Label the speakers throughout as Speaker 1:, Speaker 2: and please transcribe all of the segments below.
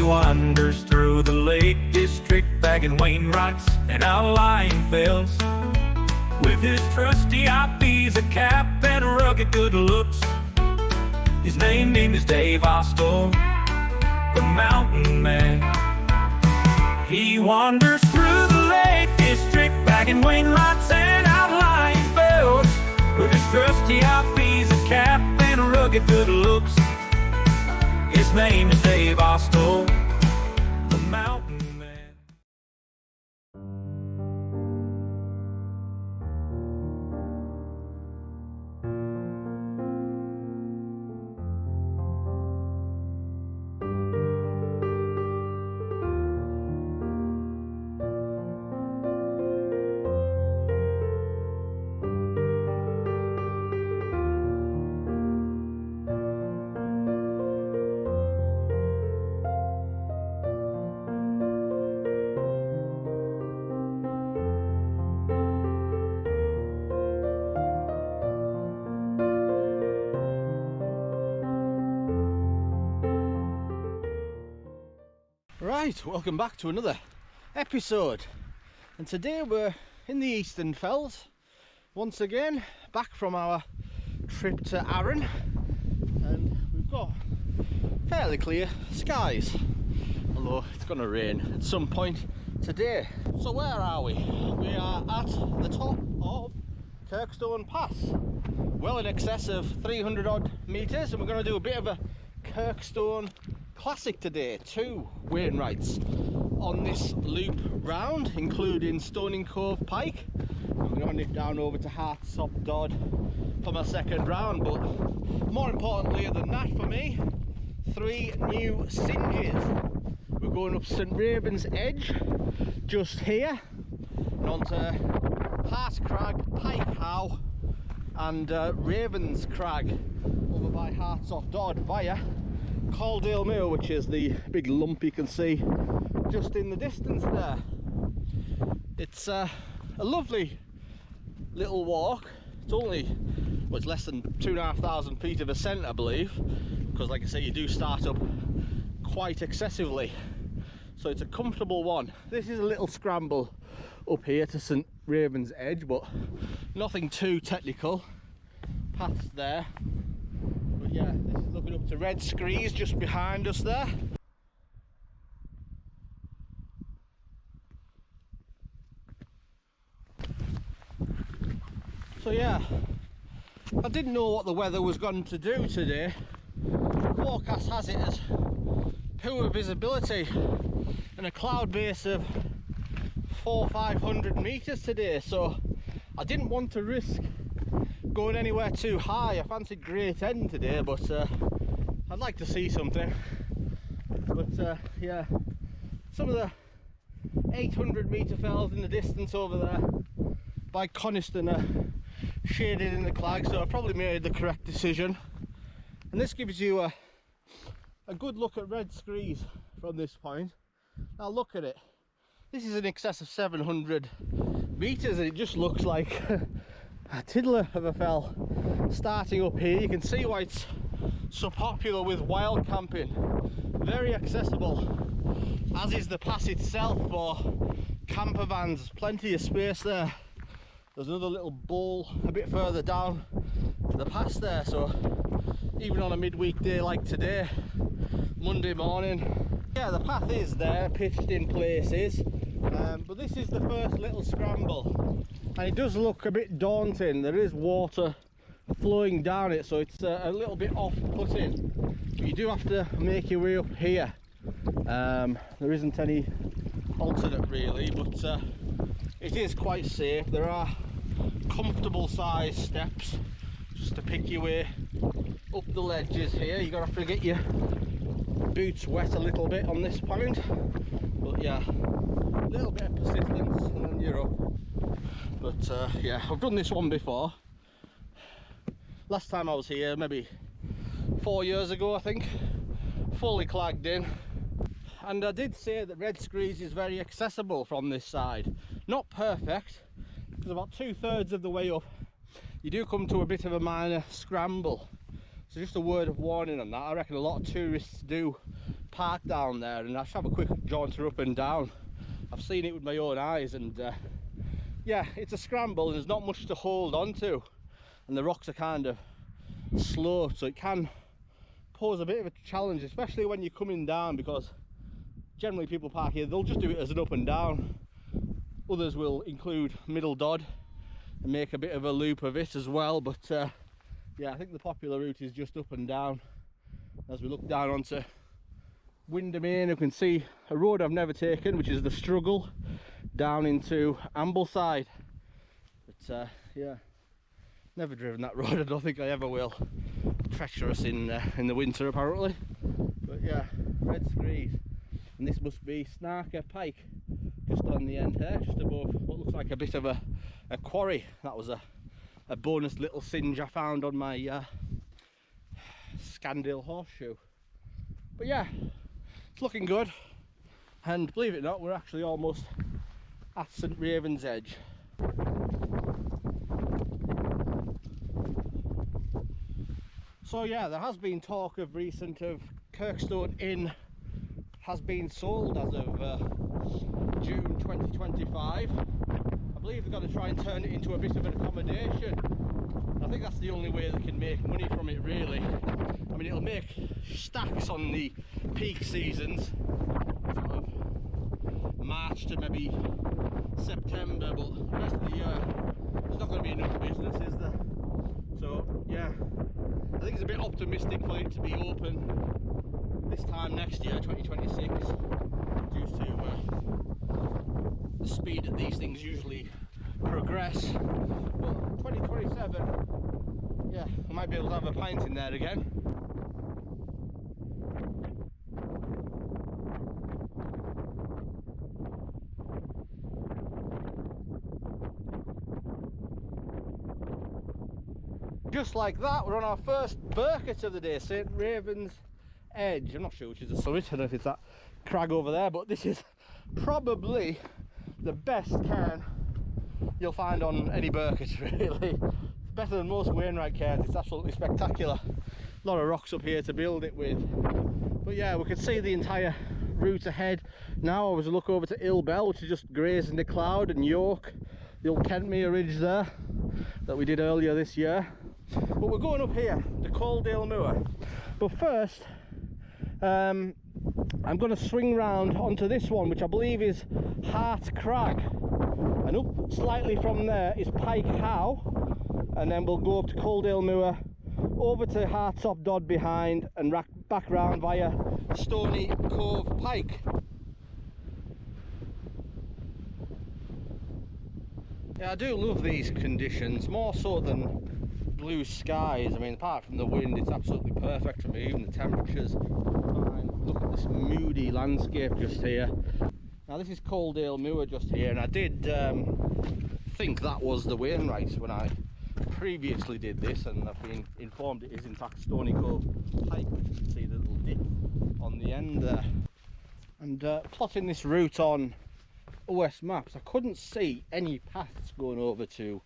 Speaker 1: wanders through the Lake District, bagging Wainwrights and outlying fells. With his trusty eyepiece, a cap, and rugged good looks. His name is Dave Ostor, the mountain man. He wanders through the Lake District, bagging Wainwrights and outlying fells. With his trusty eyepiece, a cap, and rugged good looks. His name is Dave Ostor, the mountain man.
Speaker 2: Right, welcome back to another episode, and today we're in the Eastern Fells once again, back from our trip to Arran, and we've got fairly clear skies, although it's going to rain at some point today. So where are we? We are at the top of Kirkstone Pass, well in excess of 300 odd metres, and we're going to do a bit of a Kirkstone Classic today. 2 Wainwrights on this loop round, including Stony, Cove, Pike. I'm going to nip down over to Hartsop, Dodd for my second round, but more importantly than that for me, 3 new singes. We're going up St Ravens Edge just here, and onto Hart, Crag, Pike How, and Ravens Crag over by Hartsop, Dodd via Caudale Moor, which is the big lump you can see just in the distance there. It's a lovely little walk. It's only, well, it's less than 2,500 feet of ascent, I believe, because like I say, you do start up quite excessively, so it's a comfortable one. This is a little scramble up here to St Ravens Edge, but nothing too technical. Paths there. Yeah, this is looking up to Red Screes just behind us there. So yeah, I didn't know what the weather was going to do today. Forecast has it as poor visibility and a cloud base of 400-500 metres today, so I didn't want to risk going anywhere too high. I fancied Great End today, but I'd like to see something. But yeah, some of the 800 metre fells in the distance over there by Coniston are shaded in the clag, so I probably made the correct decision. And this gives you a good look at Red Screes from this point. Now look at it. This is in excess of 700 metres, and it just looks like a tiddler of a fell starting up here. You can see why it's so popular with wild camping. Very accessible, as is the pass itself for camper vans. Plenty of space there. There's another little bowl a bit further down the pass there, so even on a midweek day like today, Monday morning, yeah, the path is there, pitched in places, but this is the first little scramble. And it does look a bit daunting. There is water flowing down it, so it's a little bit off-putting. But you do have to make your way up here. There isn't any alternate really, but it is quite safe. There are comfortable sized steps just to pick your way up the ledges here. You're gonna have to get your boots wet a little bit on this point, but yeah, a little bit of persistence and then you're up. But yeah, I've done this one before. Last time I was here, maybe 4 years ago I think, fully clagged in. And I did say that Red Screes is very accessible from this side. Not perfect, because about 2/3 of the way up you do come to a bit of a minor scramble. So just a word of warning on that. I reckon a lot of tourists do park down there and I just have a quick jaunter up and down. I've seen it with my own eyes, and yeah, it's a scramble and there's not much to hold on to, and the rocks are kind of sloped, so it can pose a bit of a challenge, especially when you're coming down, because generally people park here, they'll just do it as an up and down. Others will include middle Dodd and make a bit of a loop of it as well, but yeah, I think the popular route is just up and down. As we look down onto Windermere, you can see a road I've never taken, which is the Struggle down into Ambleside. But yeah, never driven that road. I don't think I ever will. Treacherous in the winter apparently. But yeah, red screes, and this must be Snarker Pike, just on the end here, just above what looks like a bit of a quarry. That was a bonus little singe I found on my Caudale horseshoe. But yeah, it's looking good, and believe it or not, we're actually almost at St Raven's Edge. So yeah, there has been talk of recent of Kirkstone Inn has been sold as of June 2025. I believe they're going to try and turn it into a bit of an accommodation. I think that's the only way they can make money from it, really. I mean, it'll make stacks on the peak seasons, sort of March to maybe September, but the rest of the year there's not going to be enough business, is there? So yeah, I think it's a bit optimistic for it to be open this time next year, 2026, due to the speed that these things usually progress. But 2027, yeah, I might be able to have a pint in there again. Just like that, we're on our first burkett of the day, St Raven's Edge. I'm not sure which is the summit, I don't know if it's that crag over there, but this is probably the best cairn you'll find on any burkett, really. It's better than most Wainwright cairns, it's absolutely spectacular. A lot of rocks up here to build it with. But yeah, we can see the entire route ahead. Now I was a look over to Ill Bell, which is just grazing the cloud, and York, the old Kentmere Ridge there that we did earlier this year. But we're going up here, the Caudale Moor. But first, I'm going to swing round onto this one, which I believe is Hart Crag. And up slightly from there is Pike How. And then we'll go up to Caudale Moor, over to Hartsop Dodd behind, and back round via Stony, Cove, Pike. Yeah, I do love these conditions, more so than blue skies. I mean, apart from the wind, it's absolutely perfect for me. Even the temperatures fine. Look at this moody landscape just here. Now this is Caudale Moor just here, and I did think that was the Wainwright when I previously did this, and I've been informed it is in fact Stony Cove Pike, which you can see the little dip on the end there. And plotting this route on OS maps, I couldn't see any paths going over to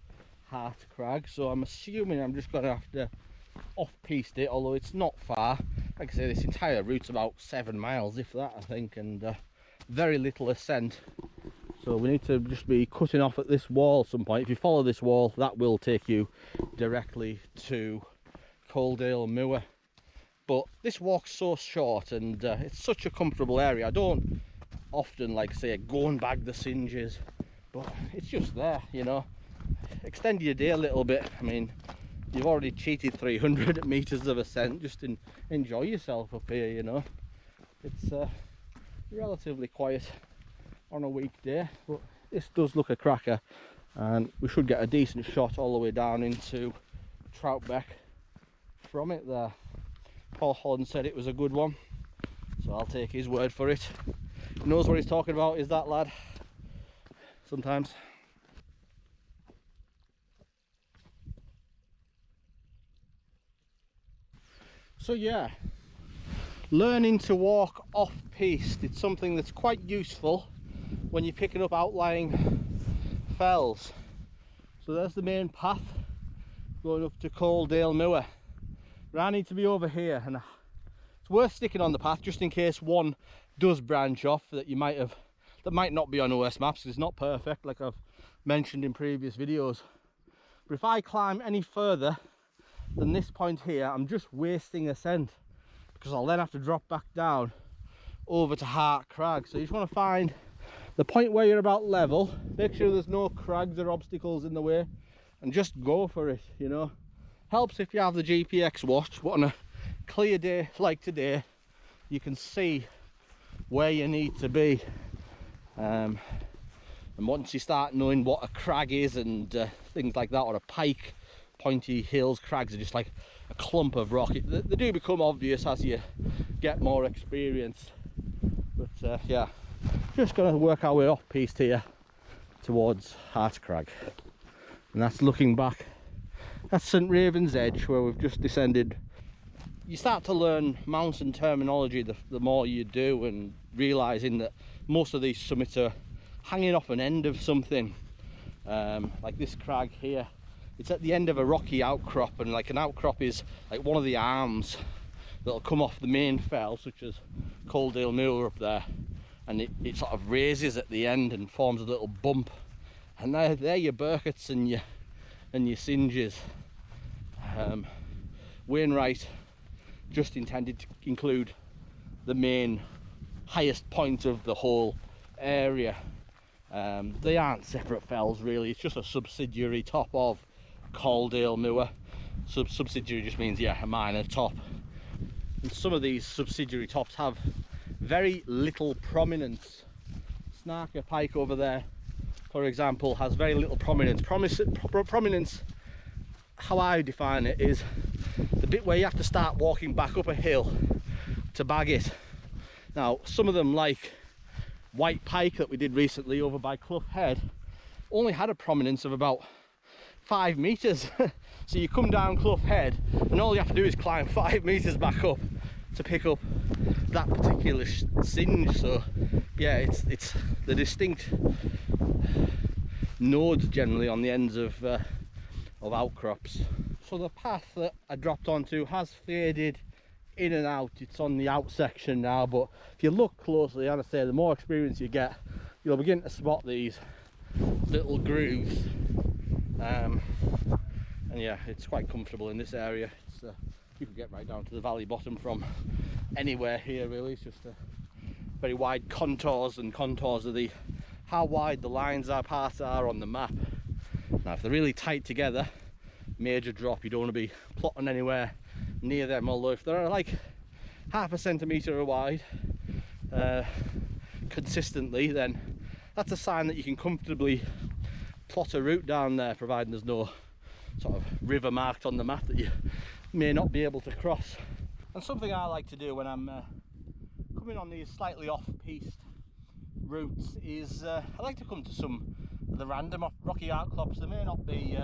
Speaker 2: Hart Crag, so I'm assuming I'm just going to have to off-piste it, although it's not far. Like I say, this entire route's about 7 miles, if that, I think, and very little ascent. So we need to just be cutting off at this wall at some point. If you follow this wall, that will take you directly to Caudale Moor. But this walk's so short, and it's such a comfortable area. I don't often, like say, go and bag the singes, but it's just there, you know. Extend your day a little bit. I mean, you've already cheated 300 meters of ascent. Just enjoy yourself up here, you know. It's relatively quiet on a weekday, but this does look a cracker, and we should get a decent shot all the way down into Troutbeck from it there. Paul Holland said it was a good one, so I'll take his word for it. He knows what he's talking about, is that lad, sometimes. So yeah, learning to walk off-piste, it's something that's quite useful when you're picking up outlying fells. So there's the main path going up to Caudale Moor. But I need to be over here, and it's it's worth sticking on the path just in case one does branch off that might not be on OS maps. It's not perfect, like I've mentioned in previous videos. But if I climb any further than this point here, I'm just wasting ascent, because I'll then have to drop back down over to Hart Crag. So you just want to find the point where you're about level, make sure there's no crags or obstacles in the way, and just go for it, you know. Helps if you have the GPX watch, but on a clear day like today, you can see where you need to be. And once you start knowing what a crag is and things like that, or a pike, pointy hills, crags are just like a clump of rock. They do become obvious as you get more experience. But yeah, just going to work our way off piste here towards Hart Crag. And that's looking back. That's St Raven's Edge, where we've just descended. You start to learn mountain terminology the more you do, and realising that most of these summits are hanging off an end of something. Like this crag here, it's at the end of a rocky outcrop, and like an outcrop is like one of the arms that'll come off the main fell, such as Caudale Moor up there, and it sort of raises at the end and forms a little bump, and they're your Burketts and your Singes. Wainwright just intended to include the main highest point of the whole area. They aren't separate fells really, it's just a subsidiary top of Caudale Moor. Subsidiary just means, yeah, a minor top. And some of these subsidiary tops have very little prominence. Snarker Pike over there, for example, has very little prominence. Prominence, how I define it, is the bit where you have to start walking back up a hill to bag it. Now, some of them, like White Pike that we did recently over by Clough Head, only had a prominence of about 5 meters. So you come down Clough Head and all you have to do is climb 5 meters back up to pick up that particular singe. So yeah, it's the distinct nodes generally on the ends of outcrops. So the path that I dropped onto has faded in and out. It's on the out section now, but if you look closely, and I say, the more experience you get, you'll begin to spot these little grooves. And yeah, it's quite comfortable in this area. You can get right down to the valley bottom from anywhere here really. It's just very wide contours and contours of how wide the lines apart are on the map. Now if they're really tight together, major drop, you don't want to be plotting anywhere near them, although if they're like half a centimetre wide consistently, then that's a sign that you can comfortably plot a route down there, providing there's no sort of river marked on the map that you may not be able to cross. And something I like to do when I'm coming on these slightly off-piste routes is I like to come to some of the random rocky outcrops. There may not be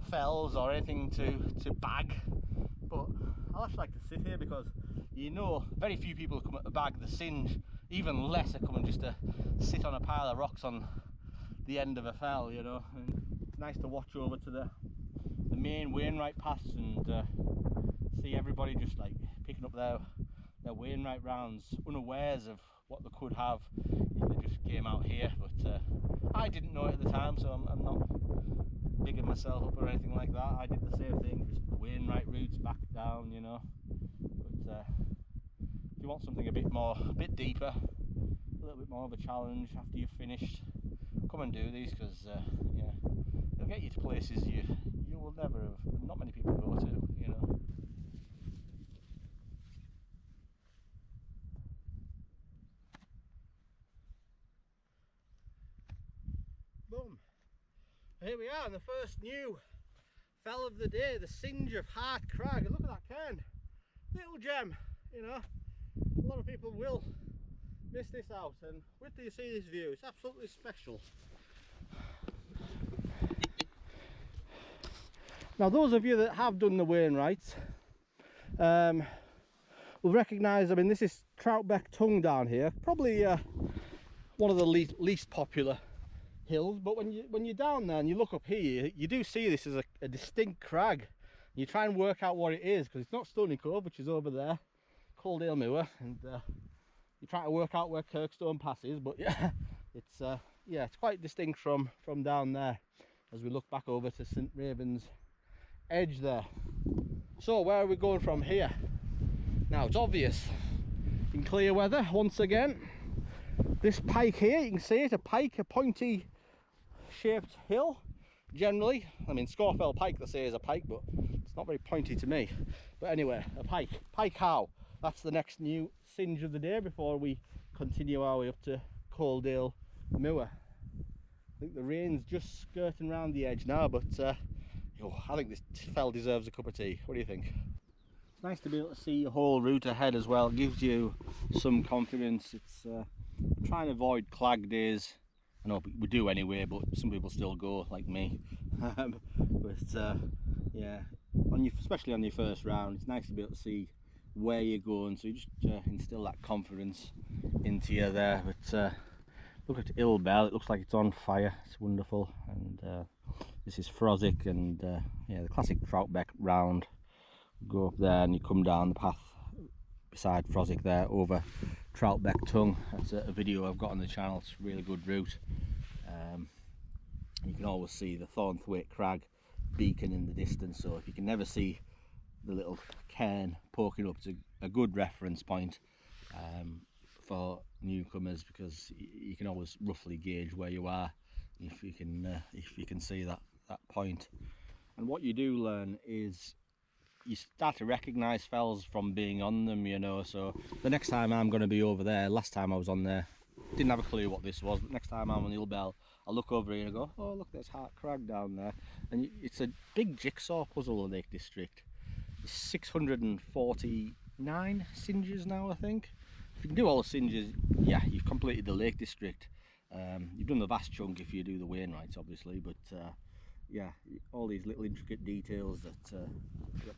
Speaker 2: fells or anything to bag, but I actually like to sit here because, you know, very few people come at the bag the singe, even less are coming just to sit on a pile of rocks on the end of a fell, you know. And it's nice to watch over to the main Wainwright pass and see everybody just like picking up their Wainwright rounds, unawares of what they could have if they just came out here. But I didn't know it at the time, so I'm not bigging myself up or anything like that. I did the same thing, just Wainwright routes back down, you know. But if you want something a bit deeper, a little bit more of a challenge after you've finished, come and do these, because yeah, they'll get you to places you will never have, not many people go to, you know. Boom, here we are on the first new fell of the day, the singe of Hart Crag. And look at that cairn, little gem, you know. A lot of people will miss this out, and wait till you see this view, it's absolutely special. Now those of you that have done the Wainwrights will recognise, I mean, this is Troutbeck Tongue down here, probably one of the least popular hills, but when you're down there and you look up here, you do see this as a distinct crag. You try and work out what it is, because it's not Stony Cove, which is over there. Caudale Moor, and you're trying to work out where Kirkstone Pass is, but yeah, it's quite distinct from down there as we look back over to St Raven's Edge there. So where are we going from here? Now it's obvious, in clear weather once again, this pike here, you can see it, a pike, a pointy shaped hill. Generally, I mean, Scawfell pike they say is a pike, but it's not very pointy to me. But anyway, a pike how? That's the next new singe of the day before we continue our way up to Caudale Moor. I think the rain's just skirting around the edge now, but I think this fell deserves a cup of tea. What do you think? It's nice to be able to see your whole route ahead as well. It gives you some confidence. It's trying to avoid clag days. I know we do anyway, but some people still go, like me. Yeah, especially on your first round, it's nice to be able to see where you're going, so you just instill that confidence into you there. But look at Ill Bell, it looks like it's on fire. It's wonderful. And this is Frosick, and yeah, the classic Troutbeck round. Go up there and you come down the path beside Frosick there over Troutbeck Tongue. That's a video I've got on the channel. It's a really good route. You can always see the Thornthwaite Crag beacon in the distance, so if you can never see the little cairn poking up, it's a good reference point for newcomers, because you can always roughly gauge where you are if you can see that point. And what you do learn is you start to recognise fells from being on them, you know. So the next time I'm going to be over there, last time I was on there, didn't have a clue what this was, but next time I'm on the Ill Bell, I'll look over here and go, oh look, there's Hart Crag down there. And it's a big jigsaw puzzle, the Lake District. It's 649 singes now, I think. If you can do all the singes, yeah, you've completed the Lake District. You've done the vast chunk if you do the Wainwrights, obviously, but yeah, all these little intricate details that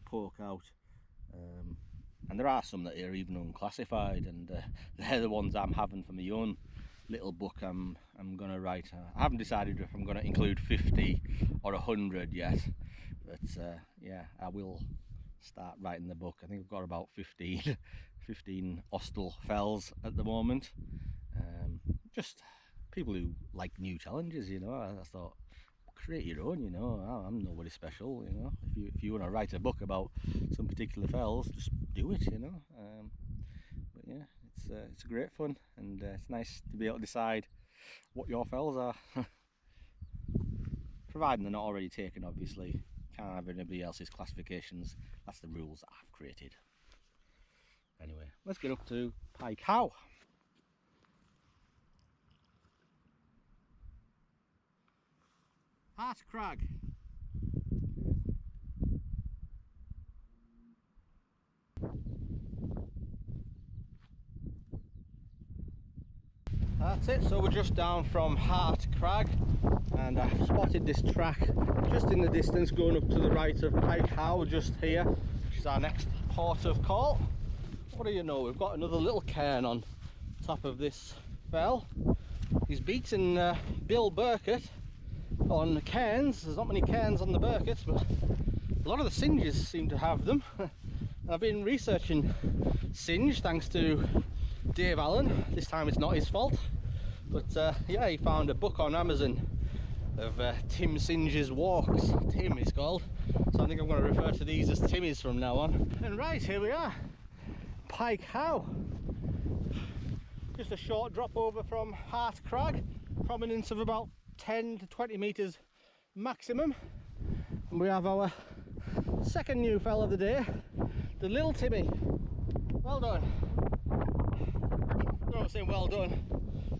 Speaker 2: poke out, and there are some that are even unclassified, and they're the ones I'm having for my own little book I'm gonna write. I haven't decided if I'm gonna include 50 or 100 yet, but yeah, I will start writing the book. I think I've got about 15 Austell fells at the moment. Just people who like new challenges, you know. I thought, create your own, you know. I'm nobody special, you know. If you want to write a book about some particular fells, just do it, you know. But yeah, it's great fun, and it's nice to be able to decide what your fells are, providing they're not already taken, obviously. Can't have anybody else's classifications. That's the rules that I've created. Anyway, let's get up to Pike How. Hart Crag. That's it, so we're just down from Hart Crag, and I've spotted this track just in the distance going up to the right of Pike How, just here, which is our next port of call. What do you know, we've got another little cairn on top of this fell. He's beaten Bill Burkett on cairns. There's not many cairns on the Burketts, but a lot of the singes seem to have them. I've been researching singe thanks to Dave Allen. This time it's not his fault, but yeah, he found a book on Amazon of Tim Singe's walks. Tim is called, so I think I'm going to refer to these as Timmy's from now on. And right, here we are, Pike How. Just a short drop over from Hart Crag, prominence of about 10 to 20 metres maximum, and we have our second new fell of the day, the little Timmy. Well done. I'm not saying well done.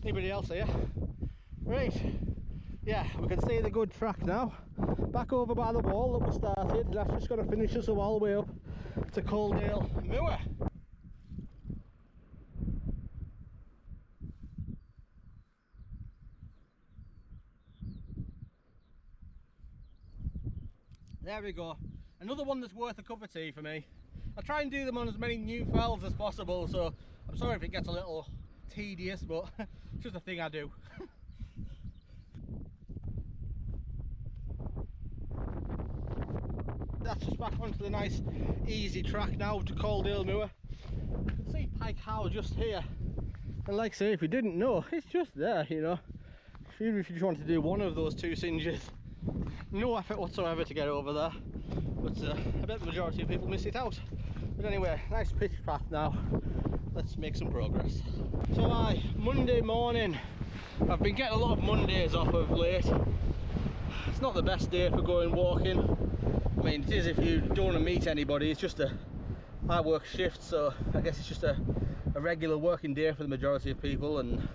Speaker 2: Anybody else here? Right, yeah, we can see the good track now. Back over by the wall that we started, and that's just going to finish us all the way up to Caudale Moor. There we go, another one that's worth a cup of tea for me. I try and do them on as many new fells as possible, so I'm sorry if it gets a little tedious, but it's just a thing I do. That's just back onto the nice easy track now to Caudale Moor. You can see Pike Howe just here. And like I say, if you didn't know, it's just there, you know. Even if you just want to do one of those two singes, no effort whatsoever to get over there. But I bet the majority of people miss it out. But anyway, nice pitch path now. Let's make some progress. So Monday morning. I've been getting a lot of Mondays off of late. It's not the best day for going walking. I mean, it is if you don't want to meet anybody. It's just I work shifts, so I guess it's just a regular working day for the majority of people, and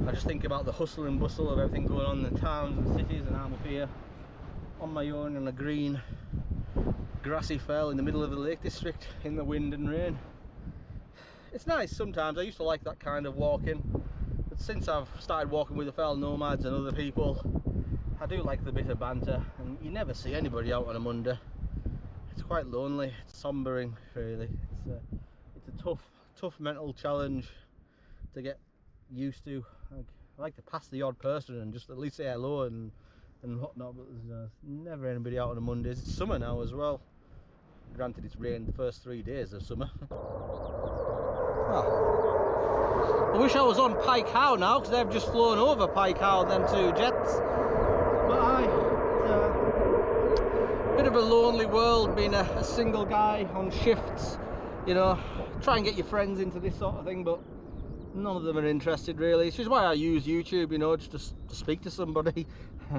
Speaker 2: I just think about the hustle and bustle of everything going on in the towns and cities, and I'm up here on my own in a green grassy fell in the middle of the Lake District in the wind and rain. It's nice sometimes. I used to like that kind of walking, but since I've started walking with the fell nomads and other people, I do like the bit of banter, and you never see anybody out on a Monday. It's quite lonely, it's sombering really. It's a tough mental challenge to get used to. I like to pass the odd person and just at least say hello and whatnot, but there's never anybody out on a Monday. It's summer now as well. Granted, it's rained the first 3 days of summer. I wish I was on Pike Howe now, because they've just flown over Pike Howe, them two jets. But it's a bit of a lonely world being a single guy on shifts, you know. Try and get your friends into this sort of thing, but none of them are interested really. It's just why I use YouTube, you know, just to speak to somebody.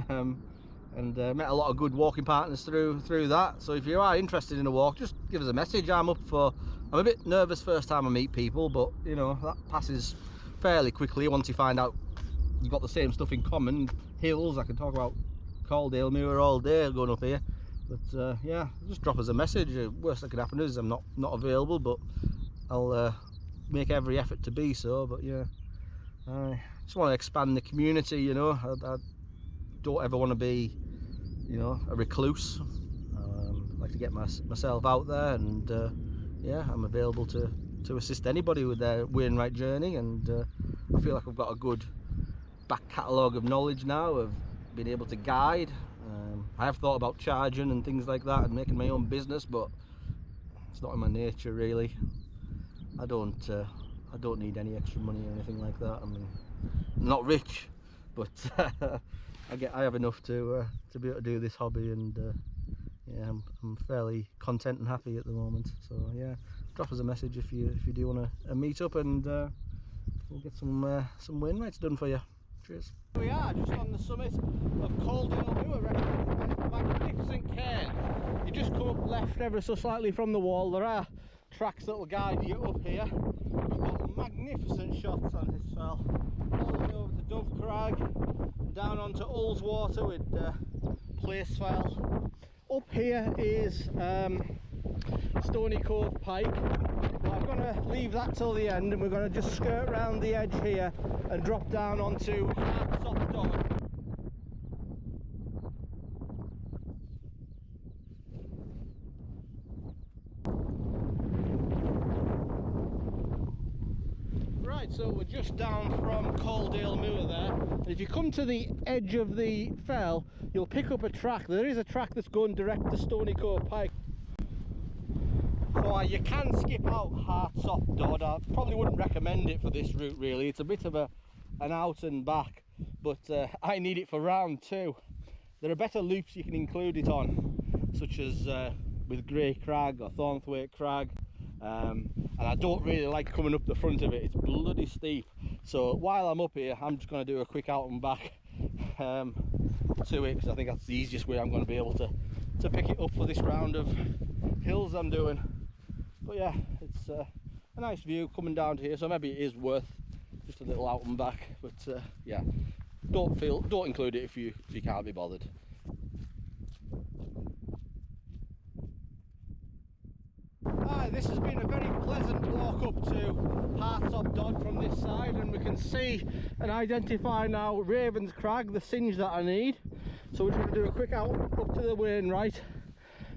Speaker 2: And met a lot of good walking partners through that. So if you are interested in a walk, just give us a message. I'm a bit nervous first time I meet people, but you know, that passes fairly quickly once you find out you've got the same stuff in common. Hills, I can talk about Caudale, Moor all day going up here. But yeah, just drop us a message. Worst that could happen is I'm not available, but I'll make every effort to be so. But yeah, I just want to expand the community, you know. I don't ever want to be, you know, a recluse. I like to get myself out there, and yeah, I'm available to assist anybody with their Wainwright journey, and I feel like I've got a good back catalogue of knowledge now of being able to guide. I have thought about charging and things like that and making my own business, but it's not in my nature really. I don't need any extra money or anything like that. I mean, I'm not rich, but I have enough to be able to do this hobby, and yeah, I'm fairly content and happy at the moment. So yeah, drop us a message if you do want to meet up, and we'll get some Wainwrights done for you. Cheers. Here we are, just on the summit of Caudale Moor, a magnificent cairn. You just come up left ever so slightly from the wall. There are tracks that will guide you up here. We've got magnificent shots on this fell, all the way over to Dove Crag, down onto Ullswater with Placefell. Up here is Stony Cove Pike. But I'm going to leave that till the end, and we're going to just skirt around the edge here and drop down onto Hartsop Dodd. Right, so we're just down from Caudale Moor there, and if you come to the edge of the fell, you'll pick up a track. There is a track that's going direct to Stony Cove Pike. So you can skip out Hartsop Dodd. I probably wouldn't recommend it for this route really. It's a bit of an out and back, but I need it for round 2. There are better loops you can include it on, such as with Grey Crag or Thornthwaite Crag. And I don't really like coming up the front of it. It's bloody steep. So while I'm up here, I'm just going to do a quick out and back to it, because I think that's the easiest way I'm going to be able to pick it up for this round of hills I'm doing. But yeah, it's a nice view coming down to here, so maybe it is worth just a little out and back. But yeah, don't include it if you can't be bothered. This has been a very pleasant walk up to Hartsop Dodd from this side, and we can see and identify now Raven's Crag, the singe that I need. So we're going to do a quick out up to the Wainwright,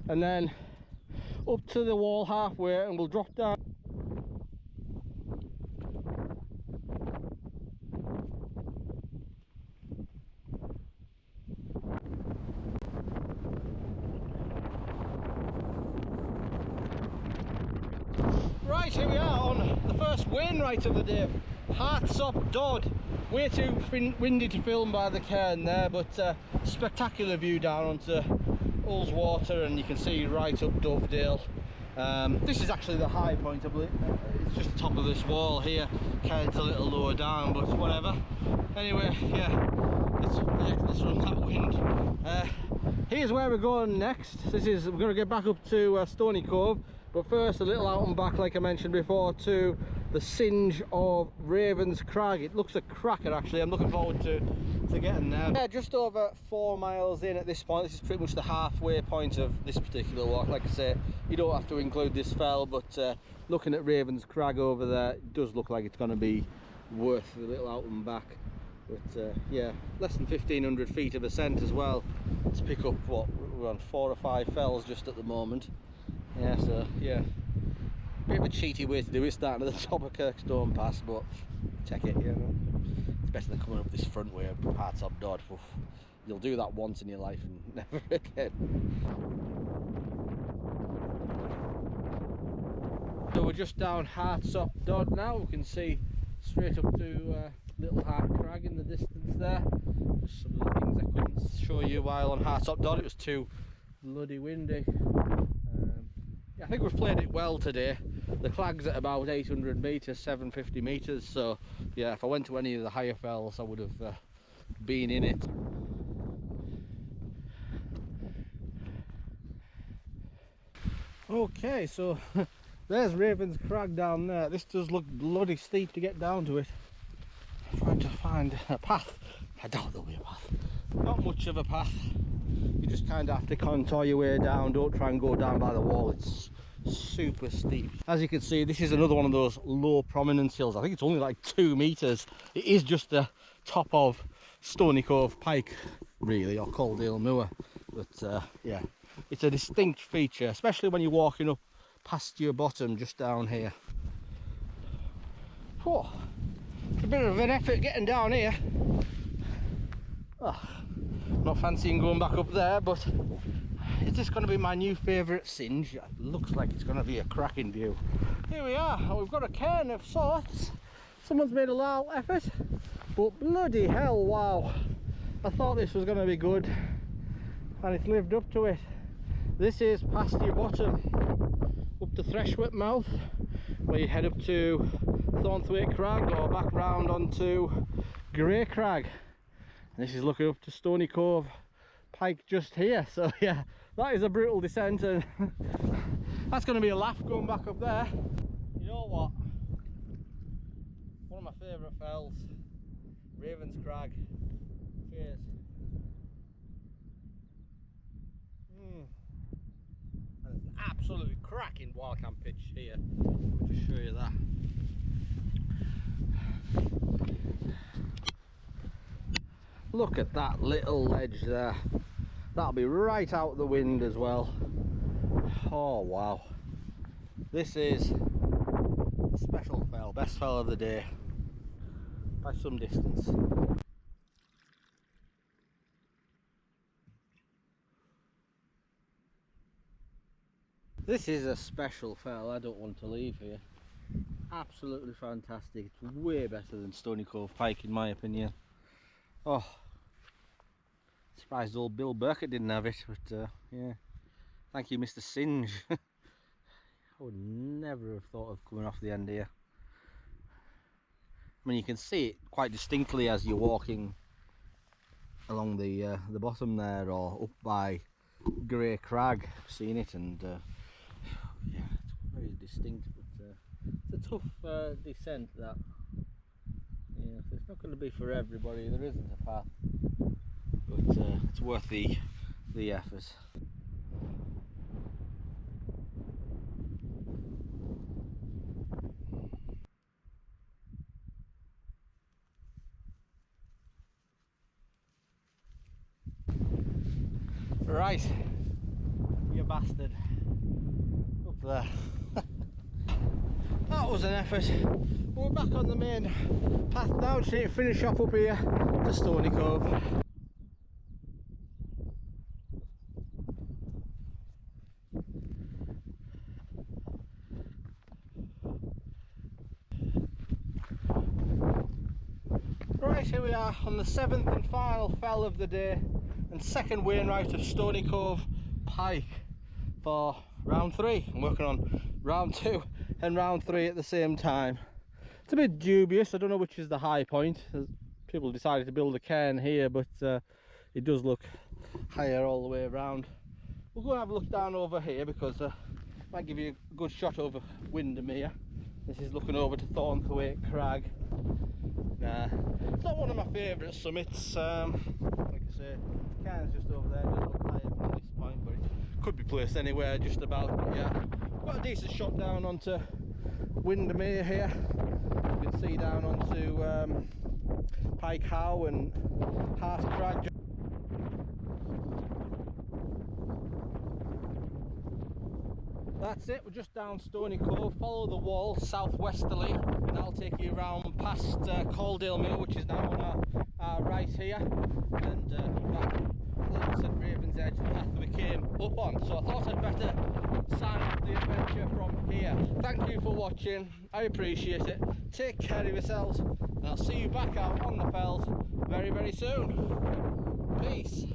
Speaker 2: and then up to the wall halfway, and we'll drop down. Right, Right, here we are on the first Wainwright of the day. Hartsop Dodd. Way too windy to film by the cairn there, but spectacular view down onto Ullswater, and you can see right up Dovedale. This is actually the high point, I believe. It's just the top of this wall here. Cairn's a little lower down, but whatever. Anyway, yeah, let's run that wind. Here's where we're going next. We're going to get back up to Stony Cove, but first a little out and back, like I mentioned before, to the Singe of Ravens Crag. It looks a cracker actually. I'm looking forward to getting there. Yeah, just over 4 miles in at this point. This is pretty much the halfway point of this particular walk. Like I say, you don't have to include this fell, but looking at Ravens Crag over there, it does look like it's going to be worth a little out and back. But yeah, less than 1,500 feet of ascent as well to pick up what we're on 4 or 5 fells just at the moment. Yeah, so yeah, bit of a cheaty way to do it, starting at the top of Kirkstone Pass, but check it, you know, it's better than coming up this front way of Hartsop Dodd. You'll do that once in your life and never again. So we're just down Hartsop Dodd now. We can see straight up to Little Hart Crag in the distance there. Just some of the things I couldn't show you while on Hartsop Dodd, it was too bloody windy. I think we've played it well today. The Crag's at about 800 metres, 750 metres, so yeah, if I went to any of the higher fells I would have been in it. Okay, so there's Ravens Crag down there. This does look bloody steep to get down to it. I'm trying to find a path. I doubt there'll be a path. Not much of a path. You just kind of have to contour your way down. Don't try and go down by the wall. It's super steep. As you can see, this is another one of those low prominence hills. I think it's only like 2 meters. It is just the top of Stony Cove Pike, really, or Caudale Moor. But yeah, it's a distinct feature, especially when you're walking up past your bottom just down here. Whoa, it's a bit of an effort getting down here. Oh, not fancying going back up there, but is this going to be my new favourite Singe? It looks like it's going to be a cracking view. Here we are, we've got a cairn of sorts. Someone's made a little effort, but bloody hell, wow. I thought this was going to be good, and it's lived up to it. This is past your bottom, up to Threshwhip Mouth, where you head up to Thornthwaite Crag or back round onto Grey Crag. And this is looking up to Stony Cove Pike just here, so yeah, that is a brutal descent, and that's going to be a laugh going back up there. You know what? One of my favourite fells, Ravens Crag. Cheers. And it's an absolutely cracking wildcam pitch here. Let me just show you that. Look at that little ledge there. That'll be right out the wind as well. Oh wow. This is a special fell, best fell of the day by some distance. This is a special fell, I don't want to leave here. Absolutely fantastic. It's way better than Stony Cove Pike in my opinion. Oh, surprised old Bill Burkett didn't have it, but yeah, thank you Mr. Singe. I would never have thought of coming off the end here. I mean, you can see it quite distinctly as you're walking along the bottom there, or up by Grey Crag. I've seen it, and yeah, it's very distinct, but it's a tough descent that. Yeah, so it's not going to be for everybody. There isn't a path, but it's worth the effort. Right, you bastard, up there. That was an effort. We're back on the main path now, just need to finish off up here to Stony Cove. Right, here we are on the 7th and final fell of the day and second wainwright of Stony Cove Pike for round 3. I'm working on round 2 and round 3 at the same time. It's a bit dubious, I don't know which is the high point. People decided to build a cairn here, but it does look higher all the way around. We'll go and have a look down over here because might give you a good shot over Windermere. This is looking over to Thornthwaite Crag. It's not one of my favourite summits. Like I say, cairn's just over there. It does look higher from this point, but it could be placed anywhere just about. But yeah, got a decent shot down onto Windermere here. You can see down onto Pike How and Hart Crag. That's it, we're just down Stony Cove. Follow the wall southwesterly and that'll take you around past Caudale Moor, which is now on our right here, and back over St Raven's Edge, the path we came up on. So I thought I'd better sign off the adventure from here. Thank you for watching, I appreciate it. Take care of yourselves and I'll see you back out on the fells very, very soon. Peace.